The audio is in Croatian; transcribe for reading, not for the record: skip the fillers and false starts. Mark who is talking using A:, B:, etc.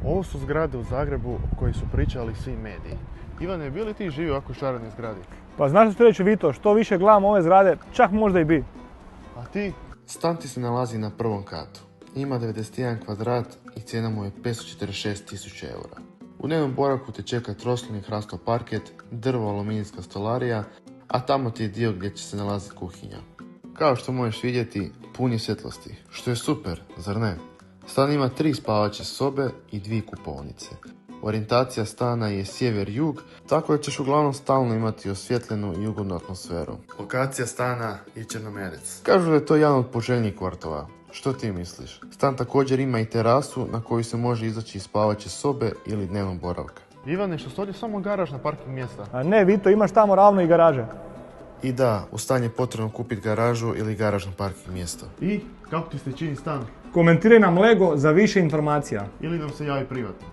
A: Ovo su zgrade u Zagrebu o kojoj su pričali svi mediji. Ivane, bi li ti živio u ovako šarenoj zgradi?
B: Pa znaš što ću reći, Vito, što više gledam ove zgrade, čak možda i bi.
A: A ti? Stan ti se nalazi na prvom katu. Ima 91 kvadrat i cijena mu je 546.000 eura. U dnevnom boravku te čeka troslojni hrastov parket, drvo aluminijska stolarija, a tamo ti je dio gdje će se nalaziti kuhinja. Kao što možeš vidjeti, pun je svjetlosti, što je super, zar ne? Stan ima 3 spavaće sobe i 2 kupaonice. Orijentacija stana je sjever-jug, tako da ćeš uglavnom stalno imati osvjetljenu i ugodnu atmosferu. Lokacija stana je Črnomerec. Kažu da je to jedan od poželjnijih kvartova. Što ti misliš? Stan također ima i terasu na koju se može izaći iz spavaće sobe ili dnevnog boravka. Ivane, što stoji samo garaž na parking mjesta?
B: A ne, Vito, imaš tamo ravno i garaže.
A: I da, u stan je potrebno kupiti garažu ili garažno parking mjesto. I kako ti se čini stan?
B: Komentiraj nam Lego za više informacija.
A: Ili nam se javi privatno.